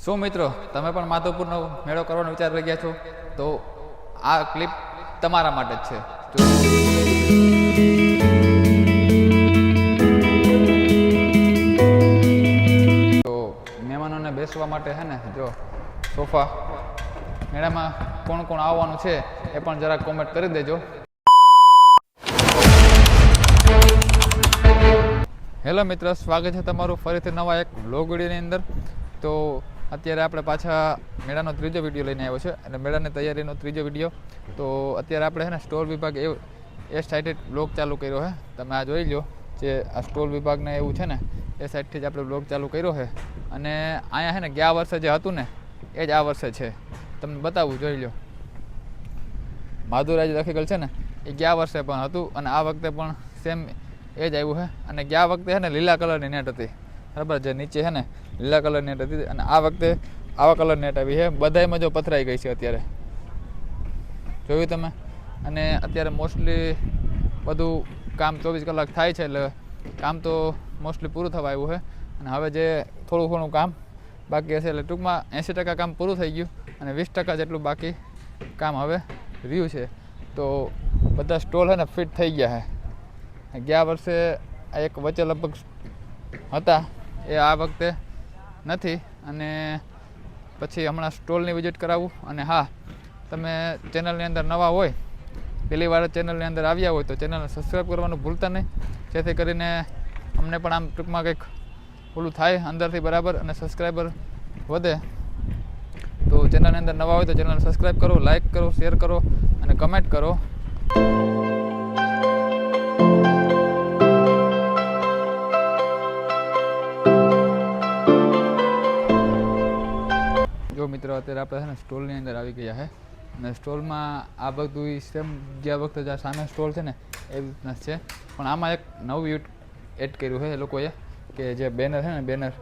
શું મિત્રો તમે પણ માધવપુરનો મેળો કરવાનો વિચાર કરી ગયા છો તો આ ક્લિપ તમારા માટે જ છે. તો મહેમાનોને બેસવા માટે છે ને જો સોફા મેળામાં કોણ કોણ આવવાનું છે એ પણ જરાક કોમેન્ટ કરી દેજો. હેલો મિત્રો, સ્વાગત છે તમારું ફરીથી નવા એક વ્લોગ વિડીયોની અંદર. તો અત્યારે આપણે પાછા મેળાનો ત્રીજો વિડીયો લઈને આવ્યો છે અને મેળાની તૈયારીનો ત્રીજો વિડીયો. તો અત્યારે આપણે છે ને સ્ટોલ વિભાગ એ સાઈડે બ્લોગ ચાલુ કર્યો છે. તમે આ જોઈ લો જે આ સ્ટોલ વિભાગને એવું છે ને એ સાઈડથી જ આપણે બ્લોગ ચાલુ કર્યો છે. અને અહીંયા છે ને ગયા વર્ષે જે હતું ને એ જ આ વર્ષે છે. તમને બતાવું, જોઈ લો. માધુરાજ રખીગલ છે ને એ ગયા વર્ષે પણ હતું અને આ વખતે પણ સેમ એ જ આવ્યું છે. અને ગયા વખતે છે ને લીલા કલરની નેટ હતી, બરાબર, જે નીચે છે ને લીલા કલરની નેટ હતી. અને આ વખતે આવા કલર નેટ આવી છે. બધાયમાં જો પથરાઈ ગઈ છે અત્યારે, જોયું તમે. અને અત્યારે મોસ્ટલી બધું કામ 24 કલાક થાય છે એટલે કામ તો મોસ્ટલી પૂરું થવા આવ્યું છે. અને હવે જે થોડું ઘણું કામ બાકી હશે એટલે ટૂંકમાં 80% કામ પૂરું થઈ ગયું અને 20% જેટલું બાકી કામ હવે રહ્યું છે. તો બધા સ્ટોલ છે ને ફિટ થઈ ગયા છે. ગયા વર્ષે એક વચ્ચે લગભગ હતા એ આ વખતે નથી. અને પછી હમણાં સ્ટોલની વિઝિટ કરાવું. અને હા, તમે ચેનલની અંદર નવા હોય, પહેલી વાર ચેનલની અંદર આવ્યા હોય તો ચેનલને સબસ્ક્રાઈબ કરવાનું ભૂલતા નહીં, જેથી કરીને અમને પણ આમ ટૂંકમાં કંઈક ઓલું થાય અંદરથી, બરાબર, અને સબસ્ક્રાઈબર વધે. તો ચેનલની અંદર નવા હોય તો ચેનલને સબસ્ક્રાઈબ કરો, લાઇક કરો, શેર કરો અને કમેન્ટ કરો. જો મિત્રો, અત્યારે આપણે છે ને સ્ટોલની અંદર આવી ગયા છે. અને સ્ટોલમાં આ બધું સેમ ગયા વખતે જે સામે સ્ટોલ છે ને એવી રીતના છે. પણ આમાં એક નવું એડ કર્યું છે એ લોકોએ, કે જે બેનર છે ને બેનર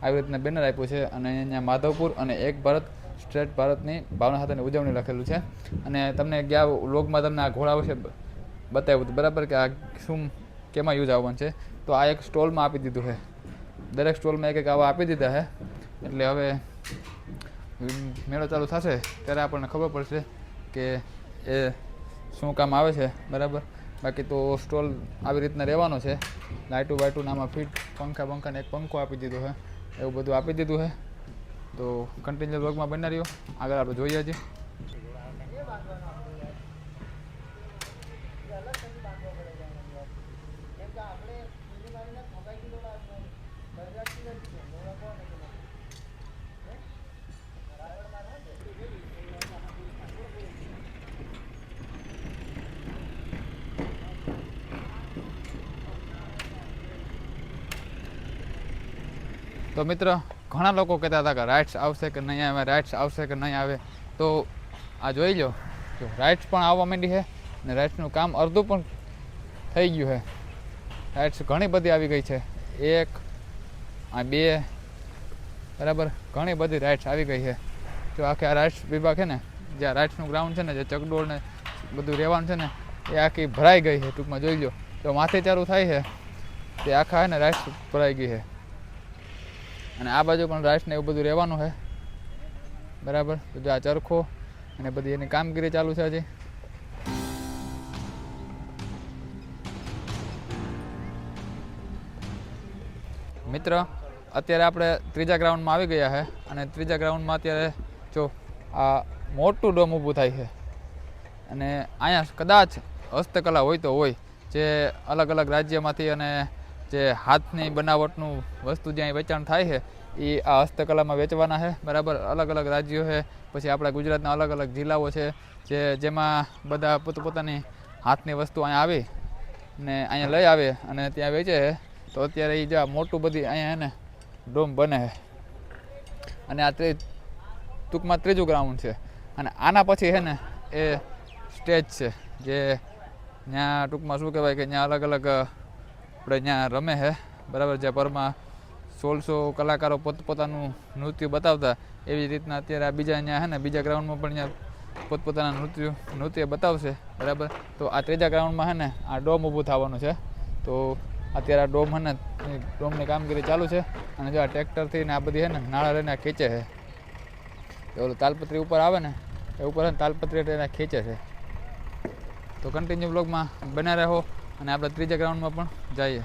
આવી રીતના બેનર આપ્યું છે. અને અહીંયા માધવપુર અને એક ભારત શ્રેષ્ઠ ભારતની ભાવના સાથેની ઉજવણી લખેલું છે. અને તમને ગયા વ્લોગમાં તમને આ ઘોડા વિશે બતાવ્યું હતું, બરાબર, કે આ શું કેમાં યુઝ આવવાનું છે. તો આ એક સ્ટોલમાં આપી દીધું છે. દરેક સ્ટોલમાં એક એક આવા આપી દીધા છે. એટલે હવે મેળો ચાલુ થશે ત્યારે આપણને ખબર પડશે કે એ શું કામ આવે છે, બરાબર. બાકી તો સ્ટોલ આવી રીતના રહેવાનો છે. લાઇટું બાઇટું આમાં ફિટ, પંખાને એક પંખો આપી દીધો છે, એવું બધું આપી દીધું છે. તો કન્ટિન્યુ બ્લોગમાં બની રહ્યો, આગળ આપણે જોઈએ છીએ. તો મિત્ર, ઘણા લોકો કહેતા હતા કે રાઇડ્સ આવશે કે નહીં આવે, રાઇડ્સ આવશે કે નહીં આવે. તો આ જોઈ લો, જો રાઇડ્સ પણ આવવા માંડી છે અને રાઇડ્સનું કામ અડધું પણ થઈ ગયું છે. રાઇડ્સ ઘણી બધી આવી ગઈ છે, 1 આ 2, બરાબર, ઘણી બધી રાઇડ્સ આવી ગઈ છે. જો આખી આ રાઇડ્સ વિભાગ છે ને, જ્યાં રાઇડ્સનું ગ્રાઉન્ડ છે ને, જે ચકડોળ ને બધું રહેવાનું છે ને, એ આખી ભરાઈ ગઈ છે. ટૂંકમાં જોઈ લો, જો માથે ચાલુ થાય છે તે આખા છે ને રાઇડ્સ ભરાઈ ગઈ છે. અને આ બાજુ પણ રાઇડ્સ ને એવું બધું રહેવાનું છે, બરાબર. તો જો આ ચરખો અને બધી એની કામગીરી ચાલુ છે હજી. મિત્ર, અત્યારે આપણે ત્રીજા ગ્રાઉન્ડમાં આવી ગયા છે. અને ત્રીજા ગ્રાઉન્ડમાં અત્યારે જો આ મોટું ડોમ ઊભું થાય છે. અને અહીંયા કદાચ હસ્તકલા હોય તો હોય, જે અલગ અલગ રાજ્યમાંથી અને જે હાથની બનાવટનું વસ્તુ જ્યાં વેચાણ થાય છે એ આ હસ્તકલામાં વેચવાના છે, બરાબર. અલગ અલગ રાજ્યો છે, પછી આપણા ગુજરાતના અલગ અલગ જિલ્લાઓ છે જેમાં બધા પોતપોતાની હાથની વસ્તુ અહીંયા આવી ને અહીંયા લઈ આવે અને ત્યાં વેચે છે. તો અત્યારે એ જ્યાં મોટું બધી અહીંયા ને ડોમ બને છે. અને આ ટૂંકમાં ત્રીજું ગ્રાઉન્ડ છે. અને આના પછી છે ને એ સ્ટેજ છે, જે ત્યાં ટૂંકમાં શું કહેવાય કે ત્યાં અલગ અલગ આપણે ત્યાં રમે છે, બરાબર. જે પરમાં 1600 કલાકારો પોતપોતાનું નૃત્ય બતાવતા, એવી રીતના અત્યારે આ બીજા અહીંયા છે ને બીજા ગ્રાઉન્ડમાં પણ ત્યાં પોતપોતાના નૃત્ય બતાવશે, બરાબર. તો આ ત્રીજા ગ્રાઉન્ડમાં છે ને આ ડોમ ઊભું થવાનું છે. તો અત્યારે આ ડોમ છે ને ડોમની કામગીરી ચાલુ છે. અને જો આ ટ્રેક્ટરથી ને આ બધી છે ને નાળા લઈને ખીચે છે, ઓલું તાલપત્રી ઉપર આવે ને એ ઉપર તાલપત્રી એને ખેંચે છે. તો કન્ટિન્યુ બ્લોગમાં બન્યા રહો અને આપણે ત્રીજા ગ્રાઉન્ડમાં પણ જઈએ.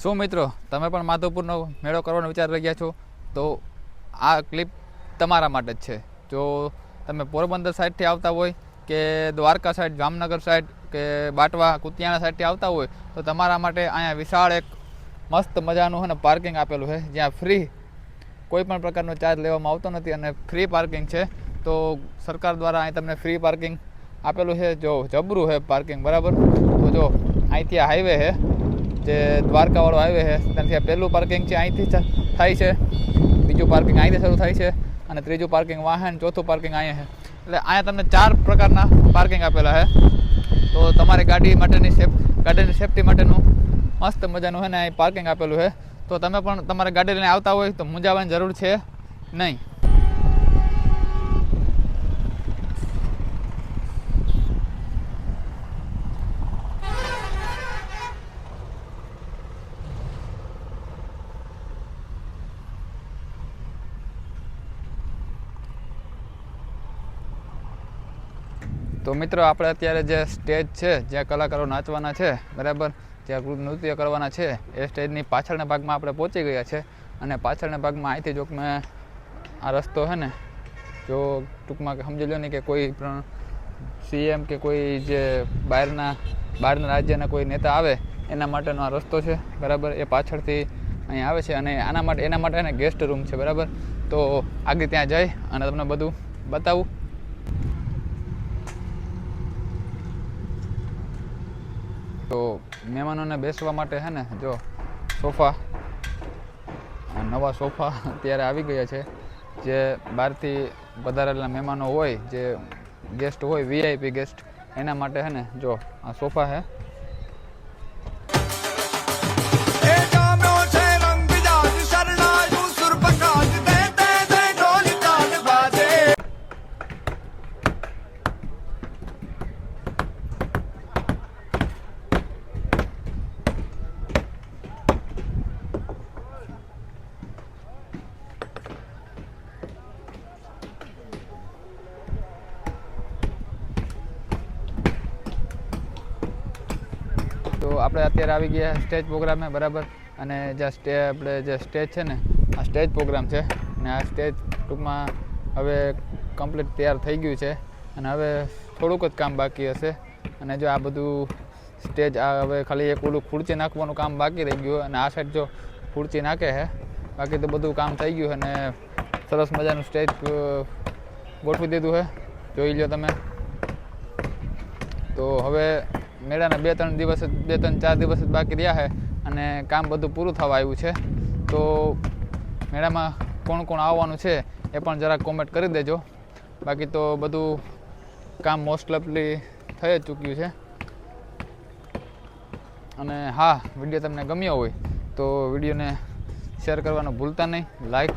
શું મિત્રો, તમે પણ માધવપુરનો મેળો કરવાનો વિચાર રહ્યા છો તો આ ક્લિપ તમારા માટે જ છે. જો તમે પોરબંદર સાઈડથી આવતા હોય કે દ્વારકા સાઈડ, જામનગર સાઈડ કે બાટવા કુતિયાણા સાઈડથી આવતા હોય તો તમારા માટે અહીંયા વિશાળ એક મસ્ત મજાનું છે ને પાર્કિંગ આપેલું છે, જ્યાં ફ્રી કોઈ પણ પ્રકારનો ચાર્જ લેવામાં આવતો નથી અને ફ્રી પાર્કિંગ છે. તો સરકાર દ્વારા અહીં તમને ફ્રી પાર્કિંગ આપેલું છે. જો જબરું છે પાર્કિંગ, બરાબર. તો જો અહીંથી આ હાઈવે છે, જે દ્વારકાવાળો હાઈવે છે, ત્યાંથી આ પહેલું પાર્કિંગ છે અહીંથી થાય છે, બીજું પાર્કિંગ અહીંથી શરૂ થાય છે અને ત્રીજું પાર્કિંગ વાહન, ચોથું પાર્કિંગ અહીંયા છે. એટલે અહીંયા તમને 4 પ્રકારના પાર્કિંગ આપેલા છે. તો તમારી ગાડીની સેફ્ટી માટેનું મસ્ત મજાનું છે ને અહીં પાર્કિંગ આપેલું છે. તો તમે પણ તમારે ગાડી લઈને આવતા હોય તો મૂંઝાવાની જરૂર છે નહીં. તો મિત્રો, આપણે અત્યારે જે સ્ટેજ છે જ્યાં કલાકારો નાચવાના છે, બરાબર, જ્યાં નૃત્ય કરવાના છે, એ સ્ટેજની પાછળના ભાગમાં આપણે પહોંચી ગયા છે. અને પાછળના ભાગમાં અહીંથી જો મેં આ રસ્તો છે ને, જો ટૂંકમાં સમજી લો ને કે કોઈ પણ CM કે કોઈ જે બહારના રાજ્યના કોઈ નેતા આવે એના માટેનો આ રસ્તો છે, બરાબર. એ પાછળથી અહીં આવે છે અને એના માટે એને ગેસ્ટ રૂમ છે, બરાબર. તો આગળ ત્યાં જઈ અને તમને બધું બતાવું. તો મહેમાનોને બેસવા માટે છે ને, જો સોફા, નવા સોફા અત્યારે આવી ગયા છે. જે બહારથી પધારેલા મહેમાનો હોય, જે ગેસ્ટ હોય, VIP ગેસ્ટ, એના માટે છે ને જો આ સોફા છે. તો આપણે અત્યારે આવી ગયા સ્ટેજ પ્રોગ્રામે, બરાબર. અને આપણે જે સ્ટેજ છે ને, આ સ્ટેજ પ્રોગ્રામ છે અને આ સ્ટેજ ટૂંકમાં હવે કમ્પ્લીટ તૈયાર થઈ ગયું છે અને હવે થોડુંક જ કામ બાકી હશે. અને જો આ બધું સ્ટેજ હવે ખાલી એક ઓલું ખુરચી નાખવાનું કામ બાકી રહી ગયું અને આ સાઈડ જો ખુરચી નાખે છે, બાકી તો બધું કામ થઈ ગયું અને સરસ મજાનું સ્ટેજ ગોઠવી દીધું છે, જોઈ લો તમે. તો હવે મેળાના 2-3-4 દિવસ જ બાકી રહ્યા છે અને કામ બધું પૂરું થવા આવ્યું છે. તો મેળામાં કોણ કોણ આવવાનું છે એ પણ જરાક કોમેન્ટ કરી દેજો. બાકી તો બધું કામ મોસ્ટ ઓફલી થઈ જ ચૂક્યું છે. અને હા, વિડીયો તમને ગમ્યો હોય તો વિડીયોને શેર કરવાનું ભૂલતા નહીં, લાઈક